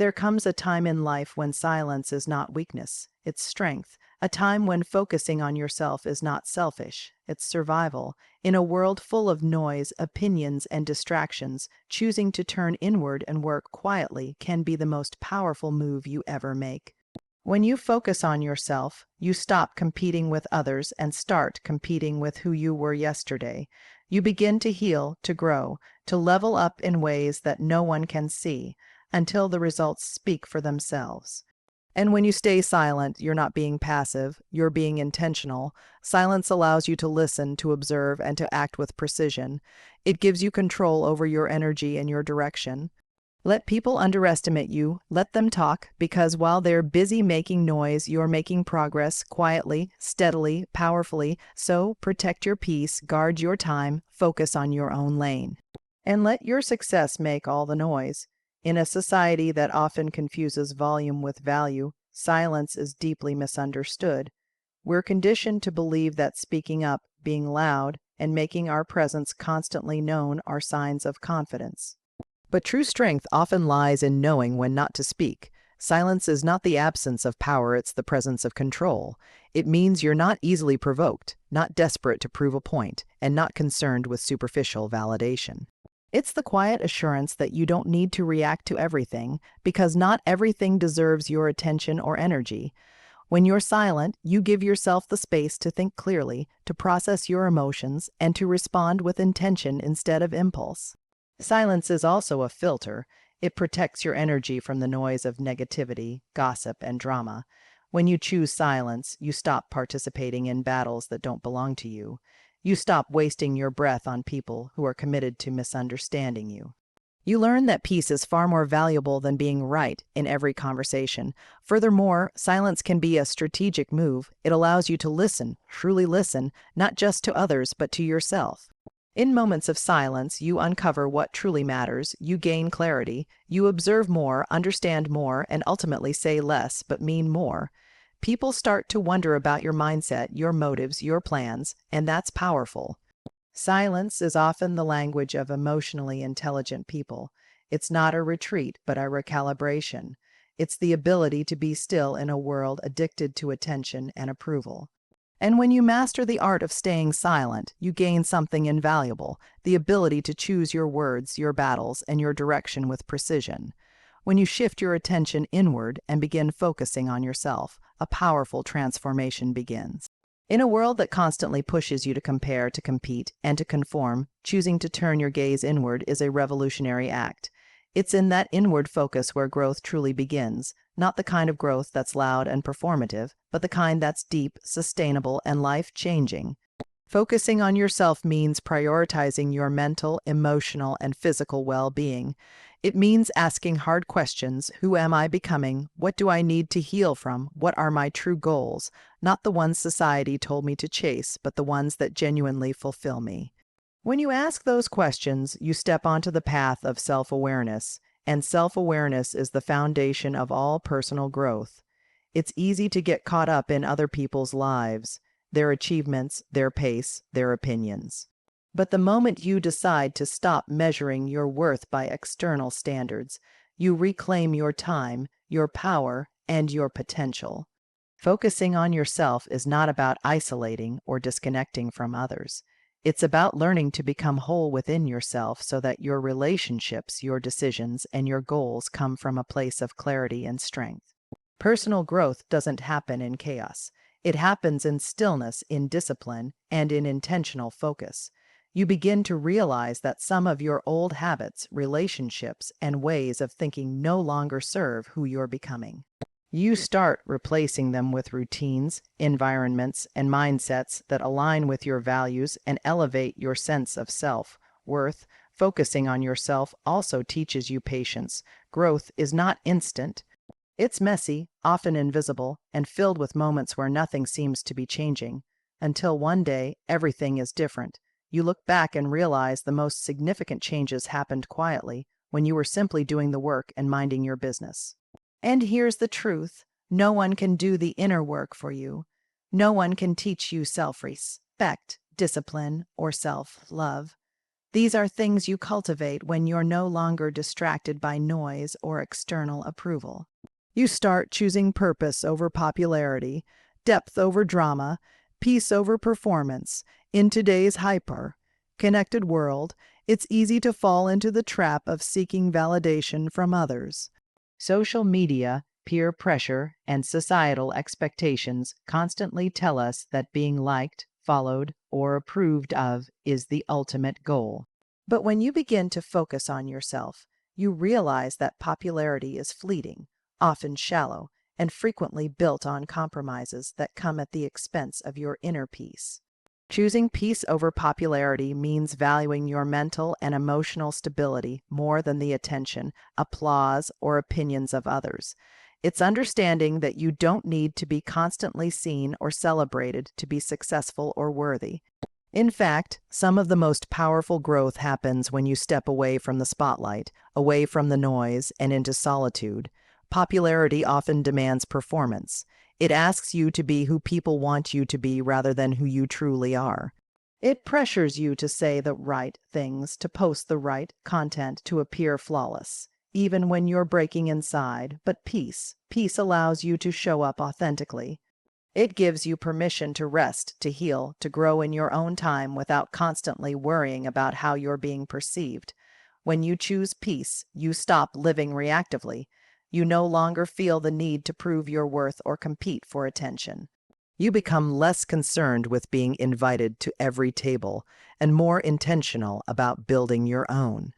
There comes a time in life when silence is not weakness, it's strength. A time when focusing on yourself is not selfish, it's survival. In a world full of noise, opinions, and distractions, choosing to turn inward and work quietly can be the most powerful move you ever make. When you focus on yourself, you stop competing with others and start competing with who you were yesterday. You begin to heal, to grow, to level up in ways that no one can see, until the results speak for themselves. And when you stay silent, you're not being passive, you're being intentional. Silence allows you to listen, to observe, and to act with precision. It gives you control over your energy and your direction. Let people underestimate you, let them talk, because while they're busy making noise, you're making progress quietly, steadily, powerfully. So protect your peace, guard your time, focus on your own lane. And let your success make all the noise. In a society that often confuses volume with value, silence is deeply misunderstood. We're conditioned to believe that speaking up, being loud, and making our presence constantly known are signs of confidence. But true strength often lies in knowing when not to speak. Silence is not the absence of power, it's the presence of control. It means you're not easily provoked, not desperate to prove a point, and not concerned with superficial validation. It's the quiet assurance that you don't need to react to everything, because not everything deserves your attention or energy. When you're silent, you give yourself the space to think clearly, to process your emotions, and to respond with intention instead of impulse. Silence is also a filter. It protects your energy from the noise of negativity, gossip, and drama. When you choose silence, you stop participating in battles that don't belong to you. You stop wasting your breath on people who are committed to misunderstanding you. You learn that peace is far more valuable than being right in every conversation. Furthermore, silence can be a strategic move. It allows you to listen, truly listen, not just to others, but to yourself. In moments of silence, you uncover what truly matters, you gain clarity, you observe more, understand more, and ultimately say less but mean more. People start to wonder about your mindset, your motives, your plans, and that's powerful. Silence is often the language of emotionally intelligent people. It's not a retreat, but a recalibration. It's the ability to be still in a world addicted to attention and approval. And when you master the art of staying silent, you gain something invaluable, the ability to choose your words, your battles, and your direction with precision. When you shift your attention inward and begin focusing on yourself, a powerful transformation begins. In a world that constantly pushes you to compare, to compete, and to conform, choosing to turn your gaze inward is a revolutionary act. It's in that inward focus where growth truly begins, not the kind of growth that's loud and performative, but the kind that's deep, sustainable, and life-changing. Focusing on yourself means prioritizing your mental, emotional, and physical well-being. It means asking hard questions. Who am I becoming? What do I need to heal from? What are my true goals? Not the ones society told me to chase, but the ones that genuinely fulfill me. When you ask those questions, you step onto the path of self-awareness, and self-awareness is the foundation of all personal growth. It's easy to get caught up in other people's lives, their achievements, their pace, their opinions. But the moment you decide to stop measuring your worth by external standards, you reclaim your time, your power, and your potential. Focusing on yourself is not about isolating or disconnecting from others. It's about learning to become whole within yourself so that your relationships, your decisions, and your goals come from a place of clarity and strength. Personal growth doesn't happen in chaos. It happens in stillness, in discipline, and in intentional focus. You begin to realize that some of your old habits, relationships, and ways of thinking no longer serve who you're becoming. You start replacing them with routines, environments, and mindsets that align with your values and elevate your sense of self-worth. Focusing on yourself also teaches you patience. Growth is not instant. It's messy, often invisible, and filled with moments where nothing seems to be changing, until one day everything is different. You look back and realize the most significant changes happened quietly, when you were simply doing the work and minding your business. And here's the truth. No one can do the inner work for you. No one can teach you self-respect, discipline, or self-love. These are things you cultivate when you're no longer distracted by noise or external approval. You start choosing purpose over popularity, depth over drama, peace over performance. In today's hyper-connected world, it's easy to fall into the trap of seeking validation from others. Social media, peer pressure, and societal expectations constantly tell us that being liked, followed, or approved of is the ultimate goal. But when you begin to focus on yourself, you realize that popularity is fleeting, often shallow, and frequently built on compromises that come at the expense of your inner peace. Choosing peace over popularity means valuing your mental and emotional stability more than the attention, applause, or opinions of others. It's understanding that you don't need to be constantly seen or celebrated to be successful or worthy. In fact, some of the most powerful growth happens when you step away from the spotlight, away from the noise, and into solitude. Popularity often demands performance. It asks you to be who people want you to be rather than who you truly are. It pressures you to say the right things, to post the right content, to appear flawless, even when you're breaking inside. But peace allows you to show up authentically. It gives you permission to rest, to heal, to grow in your own time without constantly worrying about how you're being perceived. When you choose peace, you stop living reactively. You no longer feel the need to prove your worth or compete for attention. You become less concerned with being invited to every table and more intentional about building your own.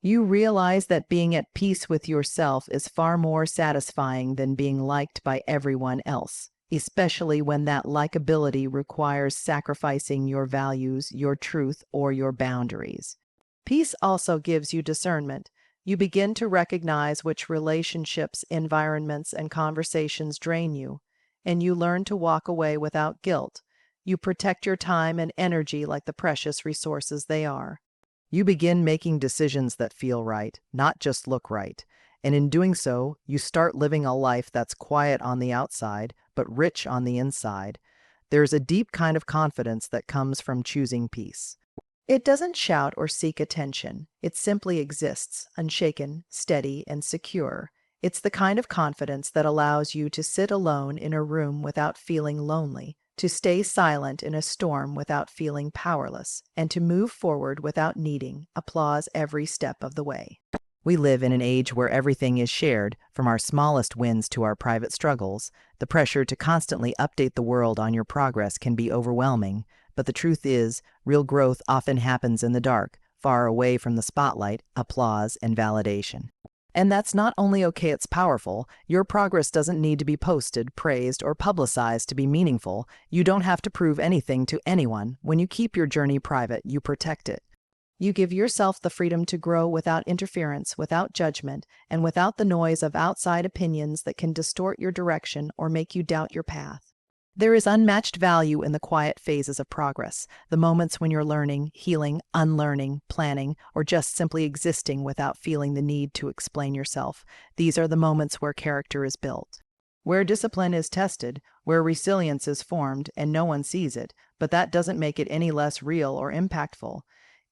You realize that being at peace with yourself is far more satisfying than being liked by everyone else, especially when that likability requires sacrificing your values, your truth, or your boundaries. Peace also gives you discernment. You begin to recognize which relationships, environments, and conversations drain you, and you learn to walk away without guilt. You protect your time and energy like the precious resources they are. You begin making decisions that feel right, not just look right. And in doing so, you start living a life that's quiet on the outside, but rich on the inside. There's a deep kind of confidence that comes from choosing peace. It doesn't shout or seek attention. It simply exists, unshaken, steady, and secure. It's the kind of confidence that allows you to sit alone in a room without feeling lonely, to stay silent in a storm without feeling powerless, and to move forward without needing applause every step of the way. We live in an age where everything is shared, from our smallest wins to our private struggles. The pressure to constantly update the world on your progress can be overwhelming, but the truth is, real growth often happens in the dark, far away from the spotlight, applause, and validation. And that's not only okay, it's powerful. Your progress doesn't need to be posted, praised, or publicized to be meaningful. You don't have to prove anything to anyone. When you keep your journey private, you protect it. You give yourself the freedom to grow without interference, without judgment, and without the noise of outside opinions that can distort your direction or make you doubt your path. There is unmatched value in the quiet phases of progress, the moments when you're learning, healing, unlearning, planning, or just simply existing without feeling the need to explain yourself. These are the moments where character is built, where discipline is tested, where resilience is formed, and no one sees it, but that doesn't make it any less real or impactful.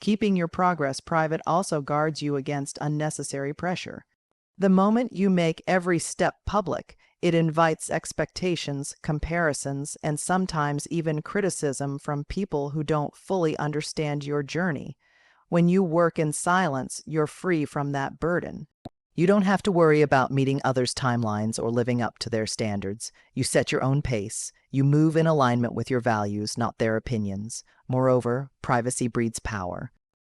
Keeping your progress private also guards you against unnecessary pressure. The moment you make every step public, it invites expectations, comparisons, and sometimes even criticism from people who don't fully understand your journey. When you work in silence, you're free from that burden. You don't have to worry about meeting others' timelines or living up to their standards. You set your own pace. You move in alignment with your values, not their opinions. Moreover, privacy breeds power.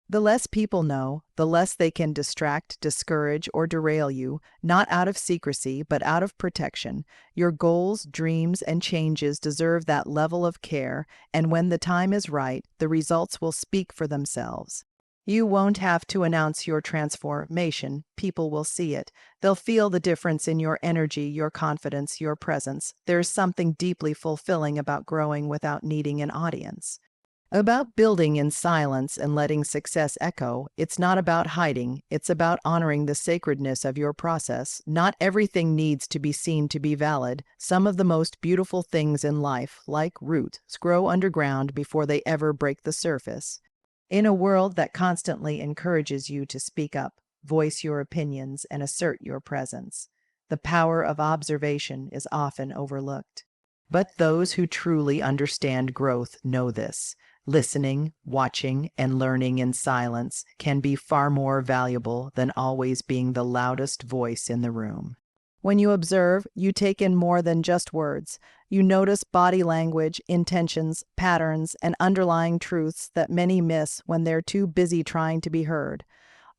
The less people know, the less they can distract, discourage, or derail you, not out of secrecy, but out of protection. Your goals, dreams, and changes deserve that level of care, and when the time is right, the results will speak for themselves. You won't have to announce your transformation. People will see it. They'll feel the difference in your energy, your confidence, your presence. There's something deeply fulfilling about growing without needing an audience. About building in silence and letting success echo. It's not about hiding, it's about honoring the sacredness of your process. Not everything needs to be seen to be valid. Some of the most beautiful things in life, like roots, grow underground before they ever break the surface. In a world that constantly encourages you to speak up, voice your opinions, and assert your presence, the power of observation is often overlooked. But those who truly understand growth know this. Listening, watching, and learning in silence can be far more valuable than always being the loudest voice in the room. When you observe, you take in more than just words. You notice body language, intentions, patterns, and underlying truths that many miss when they're too busy trying to be heard.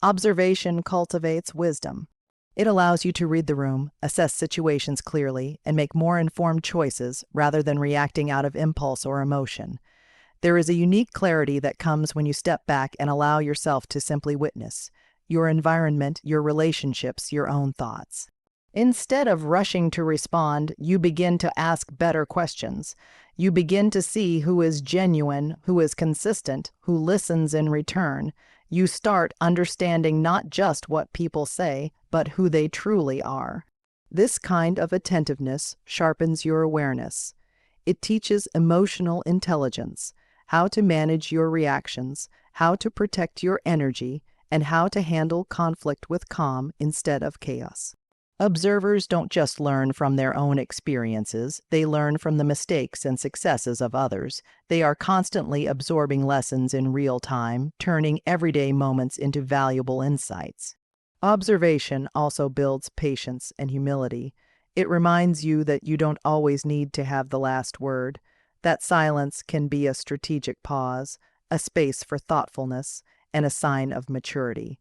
Observation cultivates wisdom. It allows you to read the room, assess situations clearly, and make more informed choices rather than reacting out of impulse or emotion. There is a unique clarity that comes when you step back and allow yourself to simply witness your environment, your relationships, your own thoughts. Instead of rushing to respond, you begin to ask better questions. You begin to see who is genuine, who is consistent, who listens in return. You start understanding not just what people say, but who they truly are. This kind of attentiveness sharpens your awareness. It teaches emotional intelligence, how to manage your reactions, how to protect your energy, and how to handle conflict with calm instead of chaos. Observers don't just learn from their own experiences, they learn from the mistakes and successes of others. They are constantly absorbing lessons in real time, turning everyday moments into valuable insights. Observation also builds patience and humility. It reminds you that you don't always need to have the last word. That silence can be a strategic pause, a space for thoughtfulness, and a sign of maturity.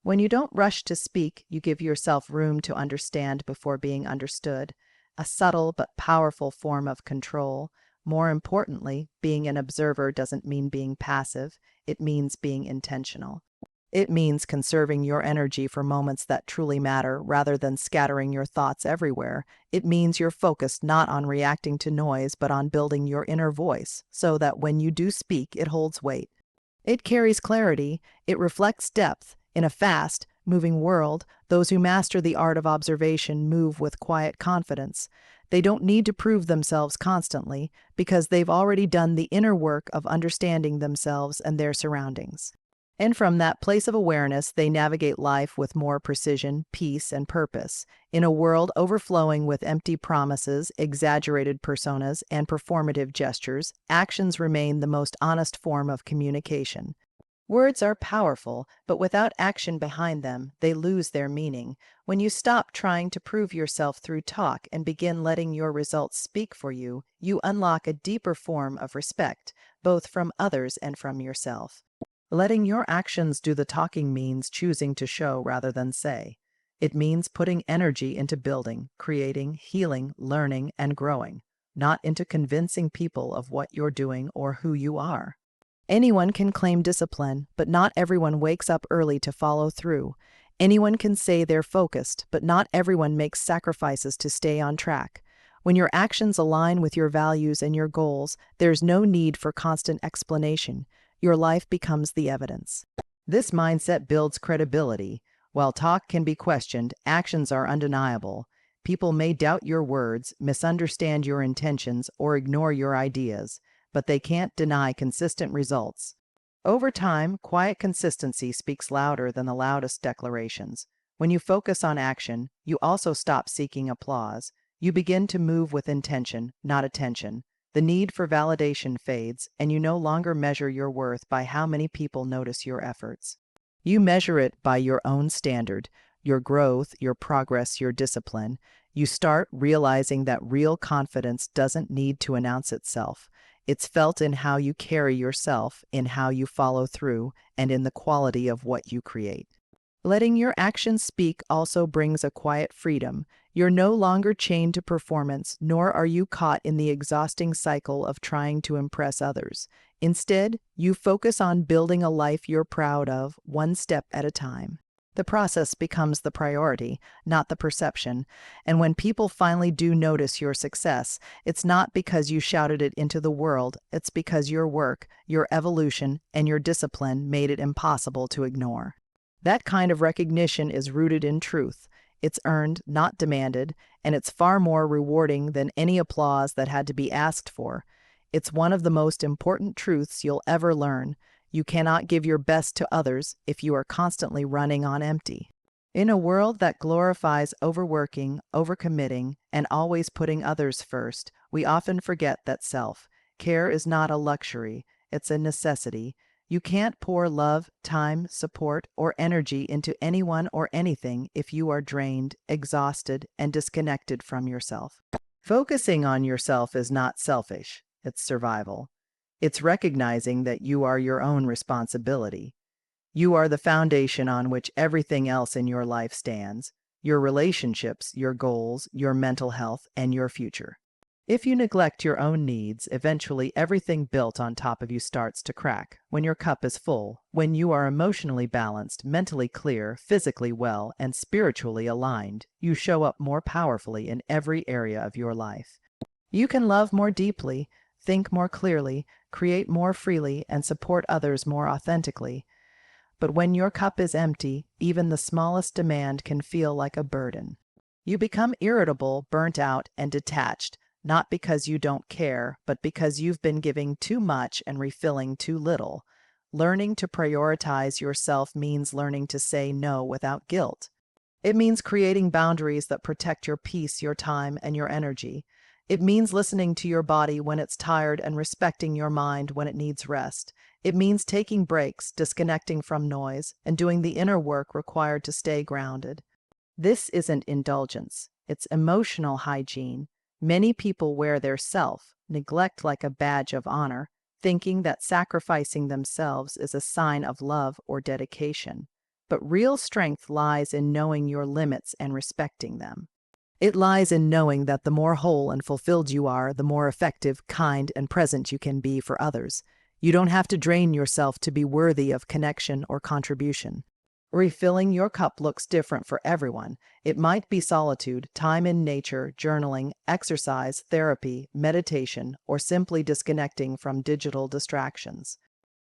When you don't rush to speak, you give yourself room to understand before being understood, a subtle but powerful form of control. More importantly, being an observer doesn't mean being passive, it means being intentional. It means conserving your energy for moments that truly matter rather than scattering your thoughts everywhere. It means you're focused not on reacting to noise but on building your inner voice so that when you do speak, it holds weight. It carries clarity, it reflects depth. In a fast, moving world, those who master the art of observation move with quiet confidence. They don't need to prove themselves constantly because they've already done the inner work of understanding themselves and their surroundings. And from that place of awareness, they navigate life with more precision, peace, and purpose. In a world overflowing with empty promises, exaggerated personas, and performative gestures, actions remain the most honest form of communication. Words are powerful, but without action behind them, they lose their meaning. When you stop trying to prove yourself through talk and begin letting your results speak for you, you unlock a deeper form of respect, both from others and from yourself. Letting your actions do the talking means choosing to show rather than say. It means putting energy into building, creating, healing, learning, and growing, not into convincing people of what you're doing or who you are. Anyone can claim discipline, but not everyone wakes up early to follow through. Anyone can say they're focused, but not everyone makes sacrifices to stay on track. When your actions align with your values and your goals, there's no need for constant explanation. Your life becomes the evidence. This mindset builds credibility. While talk can be questioned, actions are undeniable. People may doubt your words, misunderstand your intentions, or ignore your ideas, but they can't deny consistent results. Over time, quiet consistency speaks louder than the loudest declarations. When you focus on action, you also stop seeking applause. You begin to move with intention, not attention. The need for validation fades, and you no longer measure your worth by how many people notice your efforts. You measure it by your own standard, your growth, your progress, your discipline. You start realizing that real confidence doesn't need to announce itself. It's felt in how you carry yourself, in how you follow through, and in the quality of what you create. Letting your actions speak also brings a quiet freedom. You're no longer chained to performance, nor are you caught in the exhausting cycle of trying to impress others. Instead, you focus on building a life you're proud of, one step at a time. The process becomes the priority, not the perception. And when people finally do notice your success, it's not because you shouted it into the world, it's because your work, your evolution, and your discipline made it impossible to ignore. That kind of recognition is rooted in truth. It's earned, not demanded, and it's far more rewarding than any applause that had to be asked for. It's one of the most important truths you'll ever learn. You cannot give your best to others if you are constantly running on empty. In a world that glorifies overworking, overcommitting, and always putting others first, we often forget that self-care is not a luxury, it's a necessity. You can't pour love, time, support, or energy into anyone or anything if you are drained, exhausted, and disconnected from yourself. Focusing on yourself is not selfish, it's survival. It's recognizing that you are your own responsibility. You are the foundation on which everything else in your life stands: your relationships, your goals, your mental health, and your future. If you neglect your own needs, eventually everything built on top of you starts to crack. When your cup is full, when you are emotionally balanced, mentally clear, physically well, and spiritually aligned, you show up more powerfully in every area of your life. You can love more deeply, think more clearly, create more freely, and support others more authentically. But when your cup is empty, even the smallest demand can feel like a burden. You become irritable, burnt out, and detached, not because you don't care, but because you've been giving too much and refilling too little. Learning to prioritize yourself means learning to say no without guilt. It means creating boundaries that protect your peace, your time, and your energy. It means listening to your body when it's tired and respecting your mind when it needs rest. It means taking breaks, disconnecting from noise, and doing the inner work required to stay grounded. This isn't indulgence, it's emotional hygiene. Many people wear their self-neglect like a badge of honor, thinking that sacrificing themselves is a sign of love or dedication. But real strength lies in knowing your limits and respecting them. It lies in knowing that the more whole and fulfilled you are, the more effective, kind, and present you can be for others. You don't have to drain yourself to be worthy of connection or contribution. Refilling your cup looks different for everyone. It might be solitude, time in nature, journaling, exercise, therapy, meditation, or simply disconnecting from digital distractions.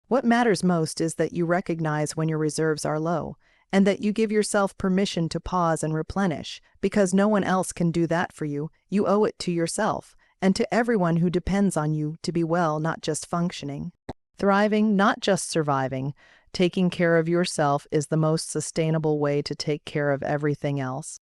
What matters most is that you recognize when your reserves are low, and that you give yourself permission to pause and replenish, because no one else can do that for you. You owe it to yourself, and to everyone who depends on you to be well, not just functioning. Thriving, not just surviving. Taking care of yourself is the most sustainable way to take care of everything else.